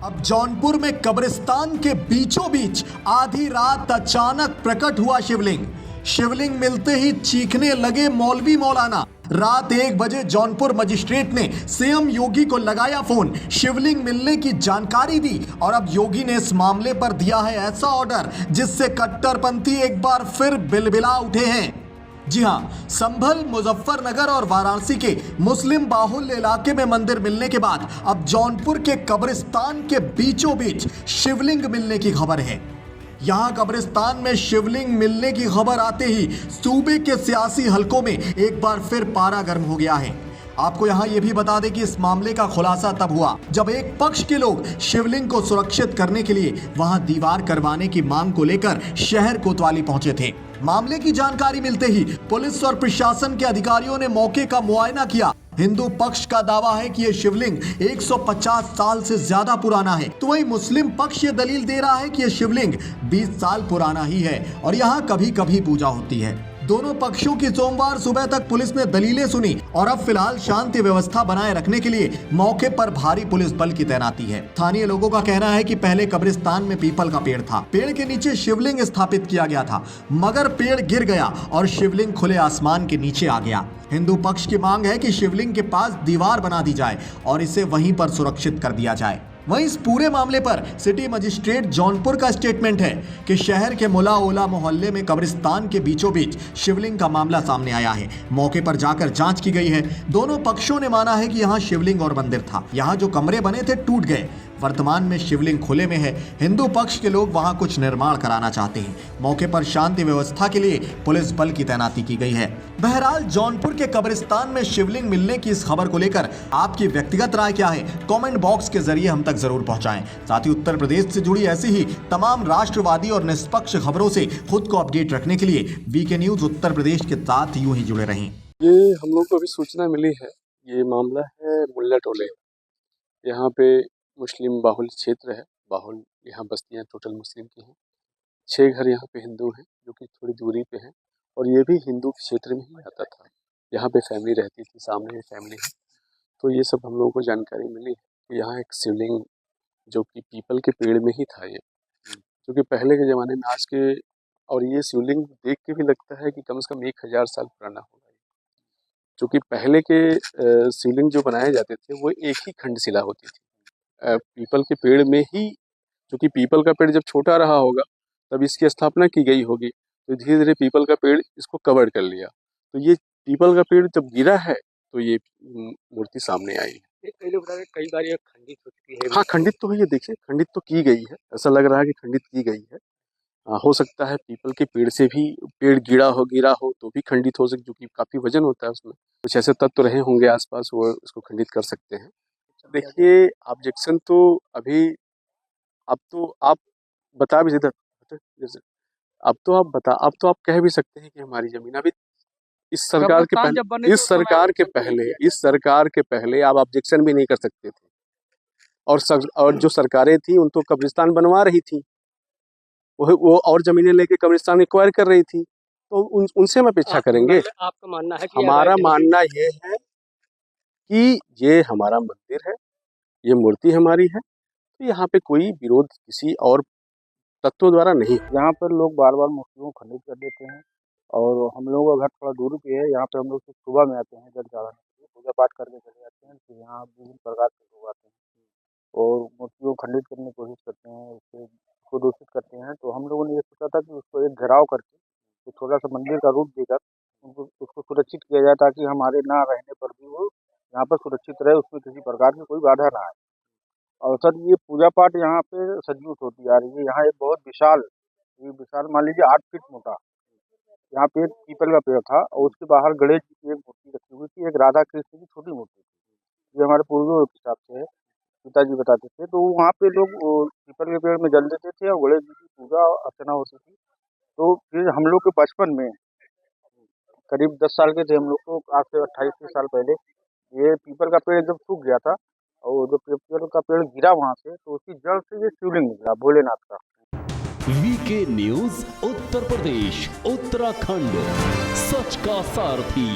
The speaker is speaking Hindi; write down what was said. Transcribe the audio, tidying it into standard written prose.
अब जौनपुर में कब्रिस्तान के बीचों बीच आधी रात अचानक प्रकट हुआ शिवलिंग। शिवलिंग मिलते ही चीखने लगे मौलवी मौलाना। रात 1 बजे जौनपुर मजिस्ट्रेट ने सीएम योगी को लगाया फोन, शिवलिंग मिलने की जानकारी दी और अब योगी ने इस मामले पर दिया है ऐसा ऑर्डर जिससे कट्टरपंथी एक बार फिर बिलबिला उठे हैं। जी हां, संभल, मुजफ्फरनगर और वाराणसी के मुस्लिम बाहुल्य इलाके में मंदिर मिलने के बाद अब जौनपुर के कब्रिस्तान के बीचों बीच शिवलिंग मिलने की खबर है। यहां कब्रिस्तान में शिवलिंग मिलने की खबर आते ही सूबे के सियासी हलकों में एक बार फिर पारा गर्म हो गया है। आपको यहां यह भी बता दें कि इस मामले का खुलासा तब हुआ जब एक पक्ष के लोग शिवलिंग को सुरक्षित करने के लिए वहां दीवार करवाने की मांग को लेकर शहर कोतवाली पहुंचे थे। मामले की जानकारी मिलते ही पुलिस और प्रशासन के अधिकारियों ने मौके का मुआयना किया। हिंदू पक्ष का दावा है कि यह शिवलिंग 150 साल से ज्यादा पुराना है, तो वहीं मुस्लिम पक्ष ये दलील दे रहा है कि यह शिवलिंग 20 साल पुराना ही है और यहाँ कभी कभी पूजा होती है। दोनों पक्षों की सोमवार सुबह तक पुलिस ने दलीलें सुनी और अब फिलहाल शांति व्यवस्था बनाए रखने के लिए मौके पर भारी पुलिस बल की तैनाती है। स्थानीय लोगों का कहना है कि पहले कब्रिस्तान में पीपल का पेड़ था, पेड़ के नीचे शिवलिंग स्थापित किया गया था, मगर पेड़ गिर गया और शिवलिंग खुले आसमान के नीचे आ गया। हिंदू पक्ष की मांग है कि शिवलिंग के पास दीवार बना दी जाए और इसे वहीं पर सुरक्षित कर दिया जाए। वहीं इस पूरे मामले पर सिटी मजिस्ट्रेट जौनपुर का स्टेटमेंट है कि शहर के मुला ओला मोहल्ले में कब्रिस्तान के बीचों बीच शिवलिंग का मामला सामने आया है। मौके पर जाकर जांच की गई है। दोनों पक्षों ने माना है कि यहाँ शिवलिंग और मंदिर था, यहाँ जो कमरे बने थे टूट गए। वर्तमान में शिवलिंग खुले में है। हिंदू पक्ष के लोग वहां कुछ निर्माण कराना चाहते हैं। मौके पर शांति व्यवस्था के लिए पुलिस बल की तैनाती की गई है। बहरहाल जौनपुर के कब्रिस्तान में शिवलिंग मिलने की इस खबर को लेकर आपकी व्यक्तिगत राय क्या है, कमेंट बॉक्स के जरिए हम तक जरूर पहुंचाएं। साथ ही उत्तर प्रदेश से जुड़ी ऐसी ही तमाम राष्ट्रवादी और निष्पक्ष खबरों से खुद को अपडेट रखने के लिए वीके न्यूज उत्तर प्रदेश के साथ यूं ही जुड़े रहें। ये हम लोग को अभी सूचना मिली है, ये मामला है मुल्ला टोले। यहाँ पे मुस्लिम बाहुल क्षेत्र है, बाहुल यहाँ बस्तियाँ टोटल मुस्लिम की हैं। 6 घर यहाँ पे हिंदू हैं जो कि थोड़ी दूरी पे हैं और ये भी हिंदू क्षेत्र में ही आता था। यहाँ पे फैमिली रहती थी, सामने फैमिली है। तो ये सब हम लोगों को जानकारी मिली है कि यहाँ एक शिवलिंग जो कि पीपल के पेड़ में ही था, ये जो कि पहले के ज़माने में आज के, और ये शिवलिंग देख के भी लगता है कि कम से कम 1000 साल पुराना होगा। जो कि पहले के शिवलिंग जो बनाए जाते थे वो एक ही खंड शिला होती थी, पीपल के पेड़ में ही। जो कि पीपल का पेड़ जब छोटा रहा होगा तब इसकी स्थापना की गई होगी, तो धीरे धीरे पीपल का पेड़ इसको कवर कर लिया। तो ये पीपल का पेड़ जब गिरा है तो ये मूर्ति सामने आई है। कई बार ये खंडित हो चुकी है। हाँ, खंडित तो है, ये देखिए खंडित तो की गई है, ऐसा लग रहा है कि खंडित की गई है। हो सकता है पीपल के पेड़ से भी पेड़ गिरा हो तो भी खंडित हो सकता, जो कि काफी वजन होता है उसमें, कुछ ऐसे तत्व रहे होंगे आसपास, वो उसको खंडित कर सकते हैं। देखिए ऑब्जेक्शन तो अभी, अब तो आप बता भी जैसे अब तो आप कह भी सकते हैं कि हमारी जमीन अभी इस सरकार के पहले आप ऑब्जेक्शन भी नहीं कर सकते थे। और जो सरकारें थी उन तो कब्रिस्तान बनवा रही थी, वो और जमीनें लेके कब्रिस्तान एक्वायर कर रही थी, तो उनसे हम अपेक्षा करेंगे। आपका मानना है कि हमारा मानना ये है कि ये हमारा मंदिर है, ये मूर्ति हमारी है, तो यहाँ पे कोई विरोध किसी और तत्वों द्वारा नहीं। यहाँ पर लोग बार बार मूर्तियों को खंडित कर देते हैं और हम लोगों का घर थोड़ा दूर पे है। यहाँ पे हम लोग सुबह में आते हैं, जल चढ़ाने के लिए पूजा पाठ करके चले जाते हैं। तो यहाँ विभिन्न प्रकार के लोग आते हैं और मूर्तियों को खंडित करने की कोशिश करते हैं, उसको दूषित करते हैं। तो हम लोगों ने ये सोचा था कि उसको एक घेराव करके एक छोटा सा मंदिर का रूप देकर उसको सुरक्षित किया जाए, ताकि हमारे ना रहने पर भी वो यहाँ पर सुरक्षित रहे, उसमें किसी प्रकार की कोई बाधा ना आए। और सर ये पूजा पाठ यहाँ पे सदियों से होती आ रही है। यहाँ एक बहुत विशाल मान लीजिए 8 फीट मोटा यहाँ पे एक पीपल का पेड़ था और उसके बाहर गणेश जी की एक मूर्ति रखी हुई थी, एक राधा कृष्ण की छोटी मूर्ति थी। ये हमारे पूर्वजों के हिसाब से पिताजी बताते थे। तो वहाँ पे लोग पीपल के पेड़ में जल देते थे और गणेश जी की पूजा अर्चना होती थी। तो फिर हम लोग के बचपन में करीब 10 साल के थे हम लोग, तो आज से 28 साल पहले ये पीपल का पेड़ जब सूख गया था और जब पीपल का पेड़ गिरा वहाँ से, तो उसकी जड़ से ये शिवलिंग निकला भोलेनाथ का। वीके न्यूज उत्तर प्रदेश उत्तराखंड, सच का सारथी।